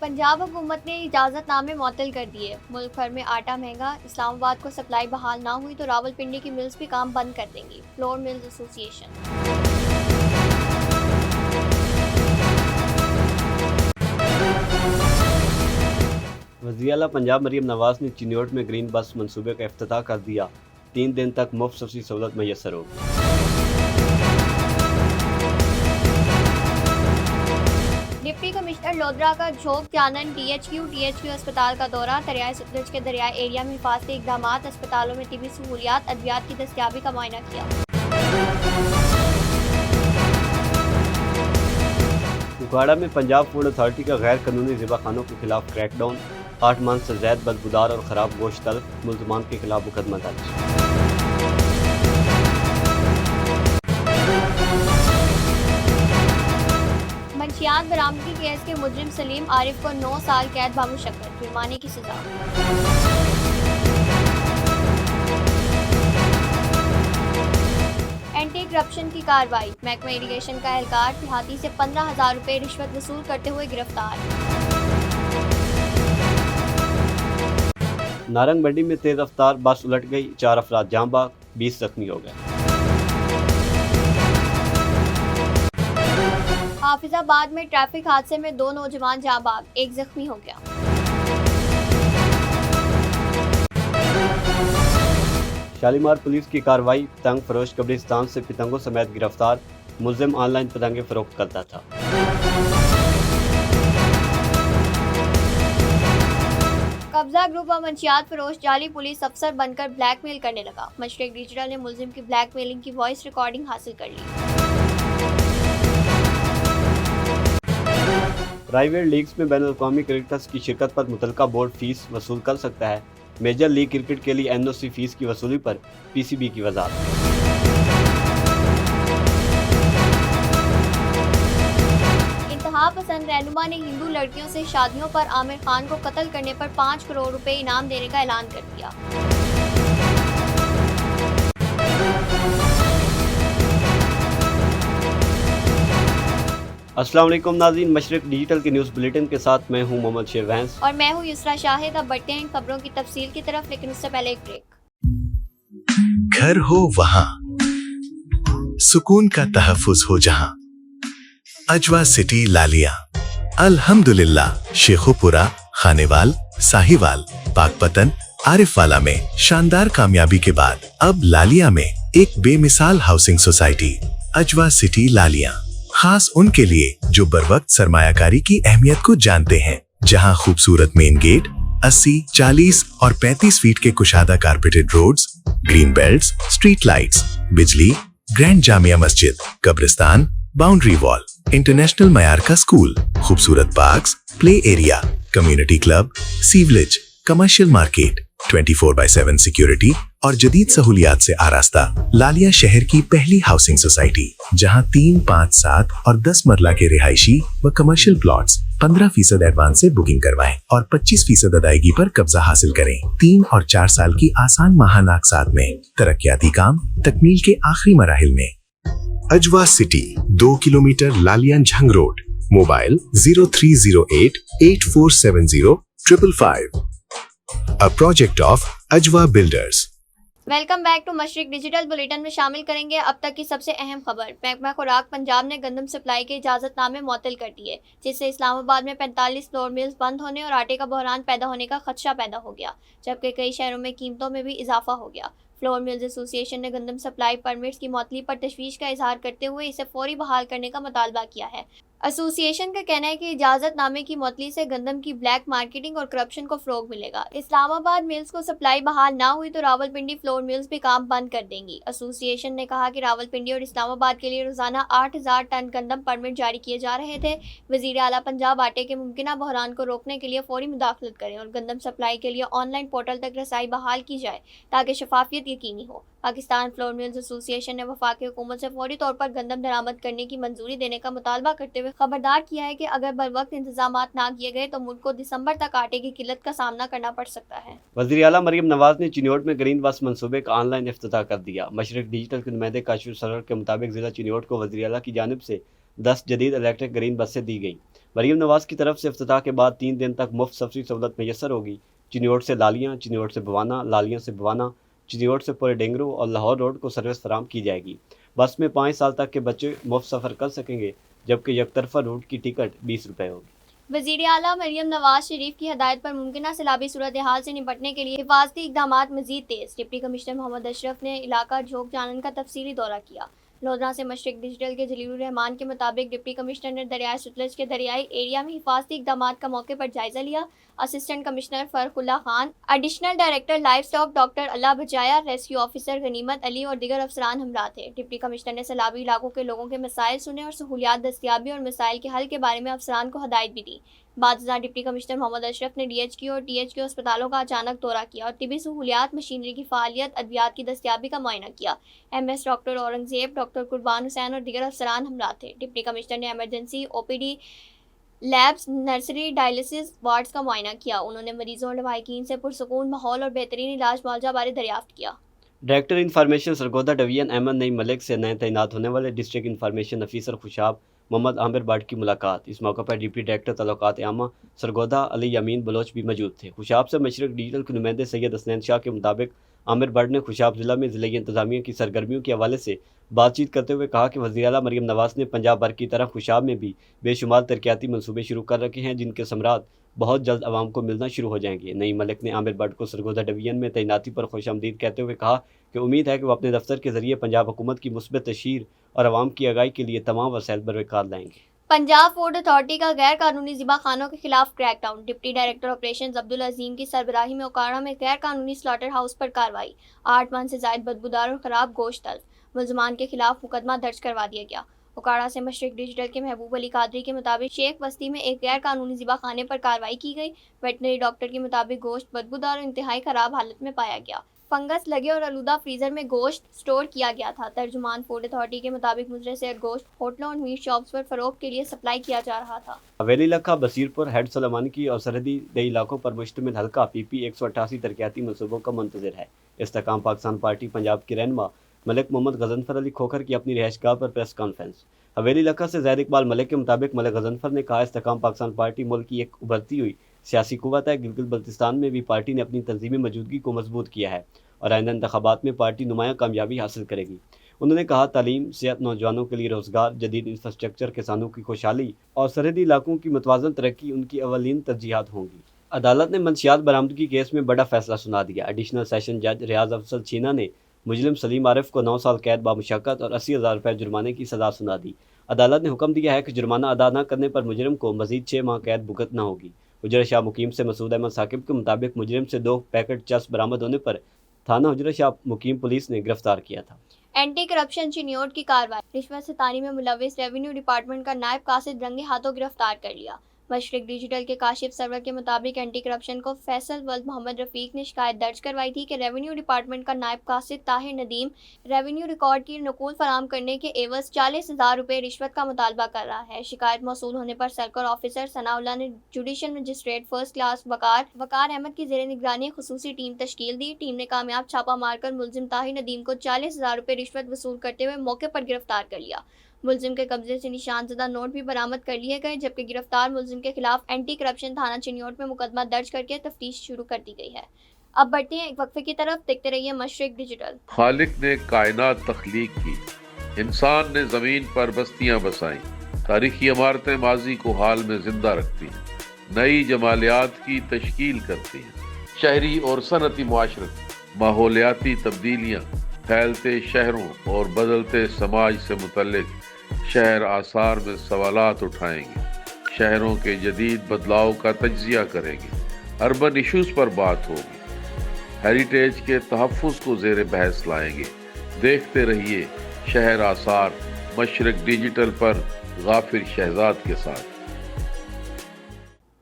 पंजाब हुकूमत ने इजाज़त नामे मुअत्तल कर दिए। मुल्क भर में आटा महंगा, इस्लामाबाद को सप्लाई बहाल ना हुई तो रावलपिंडी की मिल्स भी काम बंद कर देंगी। Flour mills association. वज़ीर-ए-आला पंजाब मरीम नवाज ने चिन्योट में ग्रीन बस मंसूबे का इफ्तिताह कर दिया। 3 दिन तक मुफ्त सब्सिडी सहूलत मैसर होगी। डिप्टी कमिश्नर लोधरा का झोंक जानन टीएचक्यू अस्पताल का दौरा। दरियाए सतलुज के दरियाई एरिया में हिफाजती इक़दामात, अस्पतालों में तिबी सहूलियात, अद्वियात की दस्तयाबी का मुआयना किया। उगाड़ा में पंजाब फूड अथॉरिटी का गैर कानूनी ज़िबाखानों के खिलाफ क्रैकडाउन। 8 माह से ज़ायद बदबूदार और ख़राब गोश्त तलब, मुल्ज़मान के खिलाफ मुकदमा दर्ज। मंशियात बरामदगी केस के मुजरिम सलीम आरिफ को 9 साल कैद बामुशक्कत, जुर्माने की सजा। एंटी करप्शन की कार्रवाई। महकमा इरीगेशन का एहलकार देहाती से 15,000 रुपए रिश्वत वसूल करते हुए गिरफ्तार। नारंग मंडी में तेज रफ्तार बस उलट गई, 4 अफराद जाँ बाग, 20 जख्मी हो गए। हाफिजाबाद में ट्रैफिक हादसे में 2 नौजवान जाँ बाग, 1 जख्मी हो गया। शालीमार पुलिस की कार्रवाई। पतंग फरोश कब्रिस्तान से पतंगों समेत गिरफ्तार। मुलजिम ऑनलाइन पतंगें फरोख्त करता था। कब्जा ग्रुप और मंशियात फरोश जाली पुलिस अफसर बनकर ब्लैकमेल करने लगा। मशरिक डिजिटल ने मुलजिम की ब्लैकमेलिंग की वॉइस रिकॉर्डिंग हासिल कर ली। प्राइवेट लीग्स में बैनुल-अक़वामी क्रिकेटर्स की शिरकत पर मुतल्लिका बोर्ड फीस वसूल कर सकता है। मेजर लीग क्रिकेट के लिए एनओसी फीस की वसूली पर पीसीबी की वज़ाहत। इंतहा पसंद रहनुमा ने हिंदू लड़कियों से शादियों पर आमिर खान को कत्ल करने पर 5 करोड़ रुपए इनाम देने का ऐलान कर दिया। अस्सलाम वालेकुम नाज़रीन, मशरिक डिजिटल के न्यूज़ बुलेटिन के साथ मैं हूं मोहम्मद शेरवैंस और मैं हूं युसरा शाहिद। अब बढ़ते हैं खबरों की तफसील की तरफ, लेकिन उससे पहले एक ब्रेक। घर हो वहां, सुकून का तहफ़्फ़ुज़ हो जहां, अजवा सिटी लालिया। अल्हम्दुलिल्लाह, शेखोपुरा, खानेवाल, साहिवाल, पाकपतन, आरिफवाला में शानदार कामयाबी के बाद अब लालिया में एक बेमिसाल हाउसिंग सोसाइटी अजवा सिटी लालिया, खास उनके लिए जो बर वक्त सरमायाकारी की अहमियत को जानते हैं, जहां खूबसूरत मेन गेट, 80, 40 और 35 फीट के कुशादा carpeted roads, green belts, street lights, बिजली, ग्रैंड जामिया मस्जिद, कब्रिस्तान, बाउंड्री वॉल, इंटरनेशनल मयार का स्कूल, खूबसूरत parks, play area, community club, sewerage, commercial market, 24/7 security और जदीद सहूलियात से आरास्ता लालिया शहर की पहली हाउसिंग सोसाइटी, जहां 3, 5, 7 और 10 मरला के रिहायशी व कमर्शियल प्लॉट्स 15% एडवांस से बुकिंग करवाएं और 25% अदायगी पर कब्जा हासिल करें। 3 और 4 साल की आसान माहाना अक़सात में तरक्याती काम तकमील के आखिरी मराहिल में। अजवा city, 2 kilometre Lalian Jhang road. Mobile 0308 8470 555। A project of Ajwa Builders। Welcome back to Mashriq digital bulletin में शामिल करेंगे अब तक की सबसे अहम खबर। महकमा खुराक पंजाब ने गंदम सप्लाई के इजाज़तनामे मुअत्तल कर दिए, जिससे इस्लामाबाद में 45 फ्लोर मिल्स बंद होने और आटे का बहरान पैदा होने का खदशा पैदा हो गया, जबकि कई शहरों में कीमतों में भी इजाफा हो गया। फ्लोर मिल्स एसोसिएशन ने गंदम सप्लाई परमिट्स की मुअत्तली पर तशवीश का इजहार करते हुए इसे फौरी बहाल करने का मुतालबा किया है। एसोसिएशन का कहना है कि इजाज़तनामे की मुअत्तली से गंदम की ब्लैक मार्केटिंग और करप्शन को फ़रोग मिलेगा। इस्लामाबाद मिल्स को सप्लाई बहाल ना हुई तो रावलपिंडी फ्लोर मिल्स भी काम बंद कर देंगी। एसोसिएशन ने कहा कि रावलपिंडी और इस्लामाबाद के लिए रोज़ाना 8,000 टन गंदम परमिट जारी किए जा रहे थे। वज़ीर-ए-आला पंजाब आटे के मुमकिना बहरान को रोकने के लिए फौरी मुदाखलत करें और गंदम सप्लाई के लिए ऑनलाइन पोर्टल तक रसाई बहाल की जाए ताकि शफाफियत यकीनी हो। पाकिस्तान फ्लोर मिल्स एसोसिएशन ने वफाकी हुकूमत से फौरी तौर पर गंदम दरामद करने की मंजूरी देने का मुतालबा करते हुए खबरदार किया है कि अगर बर वक्त इंतजामात ना किए गए तो मुल्क को दिसंबर तक आटे की किल्लत का सामना करना पड़ सकता है। वज़ीर-ए-आला मरीम नवाज ने चिन्योट में ग्रीन बस मंसूबे का ऑनलाइन इफ्तिताह कर दिया। मशरिक डिजिटल के नुमाइंदे काशिफ सरवर के मुताबिक ज़िला चिन्योट को वज़ीर-ए-आला की जानिब से 10 जदीद इलेक्ट्रिक ग्रीन बसें दी गई। मरीम नवाज की तरफ से इफ्तिताह के बाद 3 दिन तक मुफ्त सफरी सहूलत मैसर होगी। चिन्योट से लालियाँ, चिन्योट से बवाना, लालियाँ से बवाना, चिन्योट से पूरे डेंगरू और लाहौर रोड को सर्विस फराम की जाएगी। बस में 5 साल तक के बच्चे मुफ्त सफ़र कर सकेंगे, जबकि यकतरफा रूट की टिकट 20 रुपये होगी। वज़ीर आला मरियम नवाज शरीफ की हदायत पर मुमकिन सैलाबी सूरत हाल से निपटने के लिए हिफाजती इक़दामात मज़ीद तेज़। डिप्टी कमिश्नर मोहम्मद अशरफ ने इलाका झोंक जानन का तफसीली दौरा किया। लोधरा से मशरिक डिजिटल के जलीलुर रहमान के मुताबिक डिप्टी कमिश्नर ने दरियाए सतलज के दरियाई एरिया में हिफाजती इक़दामात का मौके पर जायजा लिया। Assistant commissioner Farkhullah Khan, additional director livestock doctor Allah Bachaya, rescue officer गनीमत अली और दीगर अफसरान हमरा थे। डिप्टी कमिश्नर ने सैलाबी इलाकों के लोगों के मसाइल सुने और सहूलियात दस्तियाबी और मसाइल के हल के बारे में अफसरान को हदायत भी दी। बाद डिप्टी कमिश्नर मोहम्मद अशरफ ने DHQ और THQ अस्पतालों का अचानक दौरा किया और तिबी सहूलियात, मशीनरी की फ़ालियत, अद्वियात की दस्तियाबी का मुआयना किया। MS डॉक्टर औरंगजेब, डॉक्टर कुर्बान हुसैन और दीगर अफसरान हमरा थे। डिप्टी कमिश्नर ने emergency OPD, labs, nursery, dialysis wards का मुआयना किया। उन्होंने मरीजों और लवाहिकीन से पुरसकून माहौल और बेहतरीन इलाज मुआवजा बारे दरियाफ्त किया। Director information Sargodha division Ahmad Naeem Malik से नए तैनात होने वाले district information officer Khushab Mohammad Amir Bhatt की मुलाकात। इस मौके पर डिप्टी डायरेक्टर तल्लुकात आमा सरगोदा अली यामीन बलोच भी मौजूद थे। खुशाब से मशरक डिजिटल के नुमाइंदे सैयद हसनैन शाह के मुताबिक आमिर भट्ट ने खुशाब ज़िला में ज़िले इंतज़ामिया की सरगर्मियों के हवाले से बातचीत करते हुए कहा कि वज़ीर आला मरीम नवाज़ ने पंजाब भर की तरह खुशाब में भी बेशुमार तरक्याती मनसूबे शुरू कर रखे हैं, जिनके समरात बहुत जल्द आवाम को मिलना शुरू हो जाएंगे। नईम मलिक ने आमिर भट्ट को सरगोदा डिवीजन में तैनाती पर खुशामदीद कहते हुए कहा कि उम्मीद है कि वो अपने दफ्तर के जरिए पंजाब हुकूमत की मुस्बत तशहीर और आवाम की आगाही के लिए तमाम वसाइल बरकार लाएंगे। पंजाब फूड अथॉरिटी का गैर कानूनी ज़िबा खानों के खिलाफ crackdown. Deputy director operations Abdul Azeem की सरबराही में ओकाड़ा में गैर कानूनी स्लॉटर हाउस पर कार्रवाई। 8 मन से ज़ायद बदबूदार और ख़राब गोश्त तल्फ। मुलजमान के खिलाफ मुकदमा दर्ज करवा दिया गया। ओकाड़ा से मशरिक डिजिटल के महबूब अली कादरी के मुताबिक शेख बस्ती में एक गैर कानूनी ज़िबा खाने पर कार्रवाई की गई। वेटनरी डॉक्टर के मुताबिक गोश्त बदबूदार और इंतहाई ख़राब हालत में पाया गया। फंगस लगे और आलूदा फ्रीजर में गोश्त स्टोर किया गया था। तर्जुमान फूड अथॉरिटी के मुताबिक मुजरे से गोश्त होटलों और मीट शॉप्स पर फरोख्त के लिए सप्लाई किया जा रहा था। हवेली लखा, बसीरपुर, हेड सलामानकी और सरहदी दही इलाकों पर मुश्तमिल हल्का PP 188 तरक्याती मनसूबों का मुंतज़िर है। इस्तेकाम पाकिस्तान पार्टी पंजाब की रहनुमा मलिक मोहम्मद गजनफर अली खोखर की अपनी रिहाइशगाह पर प्रेस कॉन्फ्रेंस। हवेली लखा से ज़ैद इकबाल मलिक के मुताबिक मलिक गजनफर ने कहा, इस्तेकाम पाकिस्तान पार्टी मुल्क की एक उभरती हुई सियासी कुव्वत है। गिलगित बल्तिस्तान में भी पार्टी ने अपनी तंजीमी मौजूदगी को मजबूत किया है और आइंदा इंतखाबात में पार्टी नुमाया कामयाबी हासिल करेगी। उन्होंने कहा, तालीम, सेहत, नौजवानों के लिए रोज़गार, जदीद इंफ्रास्ट्रक्चर, किसानों की खुशहाली और सरहदी इलाकों की मुतवाज़न तरक्की उनकी अवलीन तरजीहात होंगी। अदालत ने मंशियात बरामदगी केस में बड़ा फैसला सुना दिया। एडिशनल सेशन जज रियाज अफसल छीना ने मुजरिम सलीम आरिफ को 9 साल कैद बामुशक्कत और 80,000 रुपये जुर्माने की सज़ा सुना दी। अदालत ने हुक्म दिया है कि जुर्माना अदा न करने पर मुजरिम को मजीद 6 माह कैद भुगतना होगी। हुजरा शाह मुकीम से मसूद अहमद साकिब के मुताबिक मुजरिम से 2 पैकेट चर्स बरामद होने पर थाना हुजरा शाह मुकीम पुलिस ने गिरफ्तार किया था। एंटी करप्शन चिन्योट की कार्रवाई। रिश्वत सतानी में मुलविस रेवेन्यू डिपार्टमेंट का नायब कासिद रंगे हाथों गिरफ्तार कर लिया। मशरिक डिजिटल के काशिफ सरवर के मुताबिक एंटी करप्शन को फैसल वल्द मोहम्मद रफ़ीक ने शिकायत दर्ज करवाई थी कि रेवेन्यू डिपार्टमेंट का नायब कासिद ताहिर नदीम रेवेन्यू रिकॉर्ड की नकूल फराम करने के एवज 40,000 रुपये रिश्वत का मुतालबा कर रहा है। शिकायत मौसूल होने पर सर्कल ऑफिसर सनाउल्लाह ने जुडिशल मजिस्ट्रेट फर्स्ट क्लास वकार अहमद की ज़ेर निगरानी खुसूसी टीम तश्कील दी। टीम ने कामयाब छापा मारकर मुलजिम ताहिर नदीम को 40,000 रुपये रिश्वत वसूल करते हुए मौके पर गिरफ्तार कर लिया। मुलजिम के कब्जे से निशानजदा नोट भी बरामद कर लिए गए, जबकि गिरफ्तार मुलजिम के खिलाफ एंटी करप्शन थाना चिन्योट में मुकदमा दर्ज करके तफ्तीश शुरू कर दी गई है। अब बढ़ते हैं एक वक्फे की तरफ। देखते रहिए मशरिक डिजिटल। खालिक ने कायनात तख्लीक की, इंसान ने ज़मीन पर बस्तियां बसाई, तारीखी इमारतें माजी को हाल में जिंदा रखती हैं, नई जमालियात की तश्कील करती हैं। शहरी और सनती मुआशरत, माहौलियाती तब्दीलियाँ, फैलते शहरों और बदलते समाज से मुतल्लिक शहर आसार में सवालात उठाएंगे, शहरों के जदीद बदलाव का तज्जिया करेंगे, अर्बन इशूज़ पर बात होगी, हेरिटेज के तहफ़्फ़ुज़ को ज़ेर बहस लाएंगे। देखते रहिए शहर आसार मशरिक डिजिटल पर गाफिर शहजाद के साथ।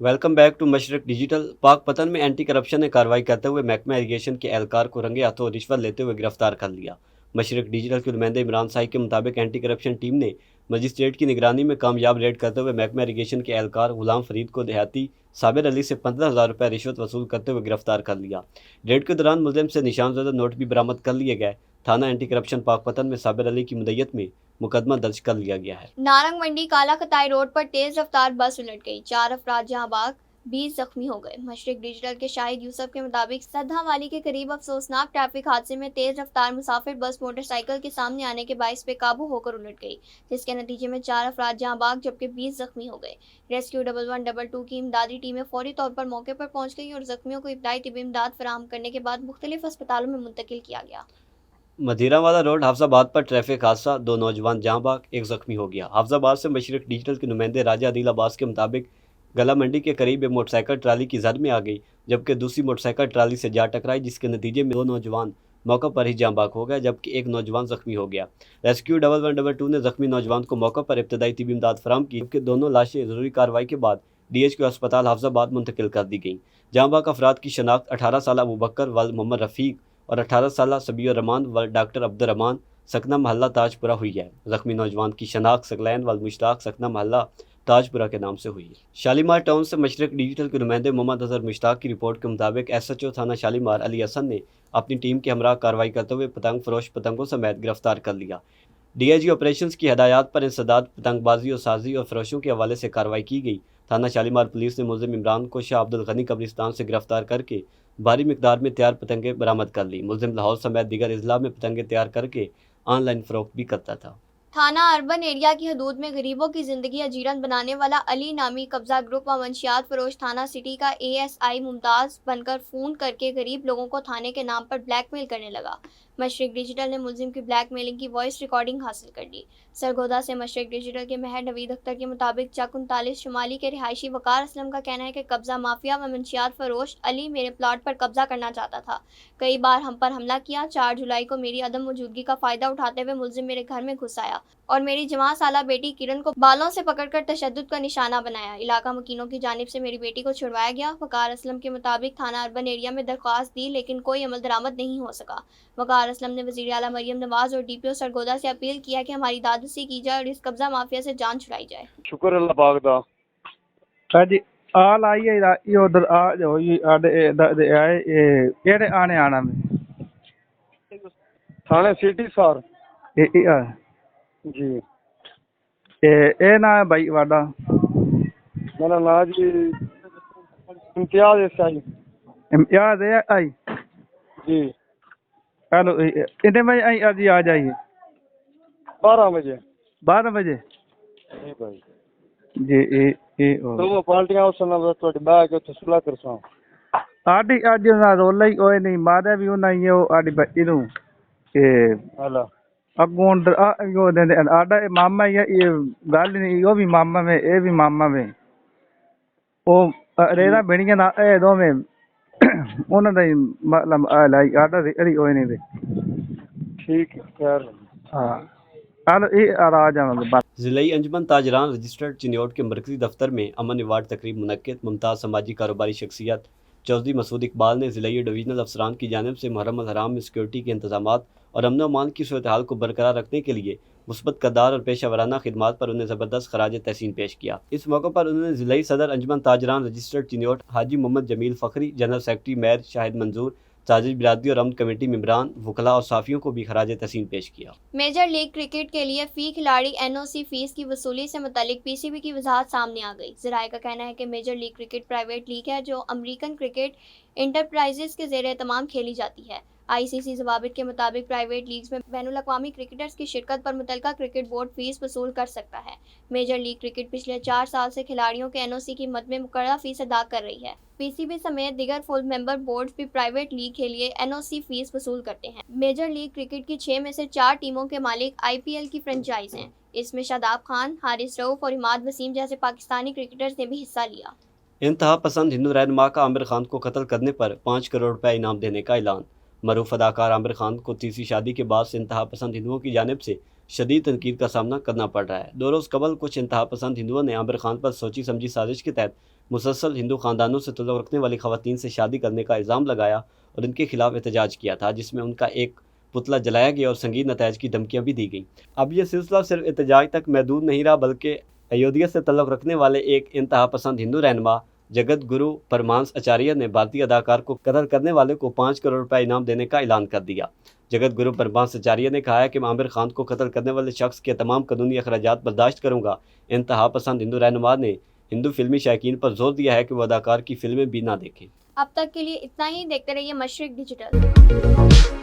Welcome back to Mashriq digital. Pakpattan में एंटी करप्शन ने कार्रवाई करते हुए महकमा इरीगेशन के एहलकार को रंगे हाथों रिश्वत लेते हुए गिरफ्तार कर लिया। मशरक डिजिटल के नुमाइंदे इमरान साहिब के मुताबिक एंटी करप्शन टीम ने मजिस्ट्रेट की निगरानी में कामयाब रेड करते हुए महकमा इरीगेशन के एहलकार गुलाम फरीद को देहाती साबिर अली से 15,000 रुपये रिश्वत वसूल करते हुए गिरफ्तार कर लिया। रेड के दौरान मुलजिम से निशानजदा नोट भी बरामद कर लिए गए। थाना एंटी करप्शन पाक पतन में साबिर अली की मुद्दत में मुकदमा दर्ज कर लिया गया है। नारंग मंडी काला खताई रोड पर तेज रफ्तार बस उलट गई, 4 अफराद जहां बाग 20 जख्मी हो गए। मशरिक डिजिटल के शाहिद यूसुफ के मुताबिक सद्दा वाली के करीब अफसोसनाक ट्रैफिक हादसे में तेज रफ्तार मुसाफिर बस मोटरसाइकिल के सामने आने के बाइस बेकाबू होकर उलट गई, जिसके नतीजे में 4 अफराद जहां बाग जबकि 20 जख्मी हो गए। रेस्क्यू 1122 की इमदादी टीमें फौरी तौर पर मौके पर पहुंच गई और जख्मियों को इब्तदाई तिबी इमदाद फराहम करने के बाद मुख्तलिफ अस्पतालों में मुंतकिल किया गया। मदीरावाला रोड हाफजाबाद पर ट्रैफिक हादसा, 2 नौजवान जहां बाग, 1 जख्मी हो गया। हाफजाबाद से मशरिक डिजिटल के नुमाइंदे राजा आदिल अब्बास के मुताबिक गला मंडी के करीब एक मोटरसाइकिल ट्राली की जद में आ गई, जबकि दूसरी मोटरसाइकिल ट्राली से जा टकराई, जिसके नतीजे में 2 नौजवान मौके पर ही जाँ बाग हो गया, जबकि 1 नौजवान जख्मी हो गया। रेस्क्यू 1122 ने जख्मी नौजवान को मौके पर इब्तदाई तिबी इमदाद फराहम की, जबकि दोनों लाशें ज़रूरी कार्रवाई के बाद DHQ अस्पताल हाफजाबाद मुंतकिल कर दी गईं। जाँ बाग अफराद की शनाख्त 18 साल अबू बकर वल मोहम्मद रफ़ीक और 18 साल सबीर रहमान व डॉक्टर अब्दुर्रहमान सकना महल्ला ताजपुरा हुई है। जख्मी नौजवान की शनाख्त सकलैन वल मुश्ताक सकना महल्ला ताजपुरा के नाम से हुई है। शालीमार टाउन से मशरिक डिजिटल के नुमाइंदे मोहम्मद अजहर मुश्ताक की रिपोर्ट के मुताबिक SHO थाना शालीमार अली हसन ने अपनी टीम के हमरा कार्रवाई करते हुए पतंग फरोश पतंगों समेत गिरफ्तार कर लिया। DIG ऑपरेशंस की हदायत पर इंसदाद पतंगबाजी और साजी और फरोशों के हवाले से कार्रवाई की गई। थाना शालीमार पुलिस ने मुलजिम इमरान को शाह अब्दुल गनी कब्रिस्तान से गिरफ्तार करके भारी मिकदार में तैयार पतंगें बरामद कर ली। मुलजिम लाहौर समेत दीगर अजला में पतंगें तैयार करके ऑनलाइन फरोख्त भी करता था। थाना अर्बन एरिया की हदूद में गरीबों की जिंदगी अजीरन बनाने वाला अली नामी कब्जा ग्रुप व मंशियात फरोश थाना सिटी का ASI मुमताज़ बनकर फ़ोन करके गरीब लोगों को थाने के नाम पर ब्लैकमेल करने लगा। मशरिक डिजिटल ने मुलजिम की ब्लैकमेलिंग की वॉइस रिकॉर्डिंग हासिल कर ली। सरगोदा से मशरिक डिजिटल के महर नवीद अख्तर के मुताबिक चक 39 शुमाली के रिहायशी वकार असलम का कहना है कि कब्जा माफिया व मंशियात फरोश अली मेरे प्लाट पर कब्जा करना चाहता था। कई बार हम पर हमला किया। 4 जुलाई को मेरी अदम मौजूदगी का फ़ायदा उठाते हुए मुलजिम मेरे घर में घुस आया और मेरी जवां साला बेटी किरण को बालों से पकड़कर तशद्दुद का निशाना बनाया। इलाका मकीनों की जानिब से मेरी बेटी को छुड़वाया गया। वकार असलम के मुताबिक थाना अर्बन एरिया में दरख्वास्त दी, लेकिन कोई अमल दरामद नहीं हो सका। वकार असलम ने वज़ीर आला मरियम नवाज और DPO सरगोदा से अपील किया कि हमारी दादसी की जाए और इस कब्जा माफिया से जान छुड़ाई जाए। शुक्र अल्लाह पाक दा जी आल आई है ये उधर आ जाओ ये आए केड़े आने आना में थाने सिटी सर ये जी ए ना है भाई वाडा मेरा नाम जी इम्तियाज एसआई याद है आई जी हेलो कितने बजे आई आज आ जाइए 12 बजे 12 बजे जी भाई जी तो पार्टियां उस समय थोड़ी बैग ਉੱਥੇ ਸੁਲਾ ਕਰਸਾਂ आडी आज ना रोला ही कोई नहीं मारे भी ना ये आडी बच्ची नु के हला अगों यो दे आडा मामा ये गल नहीं यो भी मामा में ए भी मामा में ओ रेरा बणियां ना ए दो में ਉਹਨਾਂ ਦਾ मतलब लाई आडा री होए नहीं दे ठीक है खैर हां हेलो ये आ जाएगा ज़िलाई अंजुमन ताजरान रजिस्टर्ड चिन्योट के मरकजी दफ्तर में अमन अवार्ड तकरीब मुनक्किद। मुमताज़ समाजी कारोबारी शख्सियत चौधरी मसूद इकबाल ने ज़िलाई डिवीजनल अफसरान की जानिब से मुहर्रम अल हराम में सिक्योरिटी के इंतजामात और अमन अमान की सूरत हाल को बरकरार रखने के लिए मुस्बत किरदार और पेशा वराना खिदमात पर उन्हें ज़बरदस्त खराज तहसीन पेश किया। इस मौके पर उन्होंने ज़िलाई सदर अंजुमन ताजरान registered Chiniot Haji Mohammad Jamil Fakhri, general secretary mayor Shahid Manzoor, Sajid बिरादरी और अमन कमेटी मेंबरान, वकला और साफियों को भी खराज तहसीन पेश किया। मेजर लीग क्रिकेट के लिए फ़ी खिलाड़ी NOC फीस की वसूली से मुतालिक PCB की वजाहत सामने आ गई। ज़राए का कहना है कि major league cricket private league है जो अमरीकन क्रिकेट इंटरप्राइजेस के ज़ेर एहतमाम खेली जाती है। ICC ज़वाबित के मुताबिक प्राइवेट लीग्स में बैनुल-अक़वामी क्रिकेटर्स की शिरकत पर मुतलका क्रिकेट बोर्ड फीस वसूल कर सकता है। मेजर लीग क्रिकेट पिछले 4 साल से खिलाड़ियों के NOC की मद में मुकर्ररा फीस अदा कर रही है। PCB समेत दिगर फुल मेंबर बोर्ड भी प्राइवेट लीग के लिए NOC फीस वसूल करते हैं। मेजर लीग क्रिकेट की 6 में से 4 टीमों के मालिक IPL की फ्रेंचाइज हैं। इसमें शादाब खान, हारिस रऊफ और इमाद वसीम जैसे पाकिस्तानी क्रिकेटर्स ने भी हिस्सा लिया। इंतहा पसंद हिंदू रहनुमा का आमिर खान को कत्ल करने पर 5 करोड़ रुपए इनाम देने का ऐलान। मरूफ अदाकार आमिर खान को तीसरी शादी के बाद से इंतहा पसंद हिंदुओं की जानिब से शदीद तनकीद का सामना करना पड़ रहा है। 2 रोज़ कबल कुछ इंतहा पसंद हिंदुओं ने आमिर खान पर सोची समझी साजिश के तहत मुसलसल हिंदू खानदानों से तल्लुक़ रखने वाली ख़वातीन से शादी करने का इल्ज़ाम लगाया और इनके खिलाफ एहतजाज किया था, जिसमें उनका एक पुतला जलाया गया और संगीन नताइज की धमकियाँ भी दी गईं। अब यह सिलसिला सिर्फ एहतजाज तक महदूद नहीं रहा, बल्कि अयोध्या से तल्लुक़ रखने वाले एक इंतहा पसंद हिंदू रहनुमा जगत गुरु परमांस आचार्य ने भारतीय अदाकार को कत्ल करने वाले को 5 करोड़ रुपए इनाम देने का ऐलान कर दिया। जगत गुरु परमांस आचार्य ने कहा है कि मैं आमिर खान को कत्ल करने वाले शख्स के तमाम कानूनी अखराजात बर्दाश्त करूंगा। इंतहा पसंद हिंदू रहनुमा ने हिंदू फिल्मी शायकीन पर जोर दिया है कि वो अदाकार की फिल्में भी ना देखें। अब तक के लिए इतना ही। देखते रहिए मशरिक डिजिटल।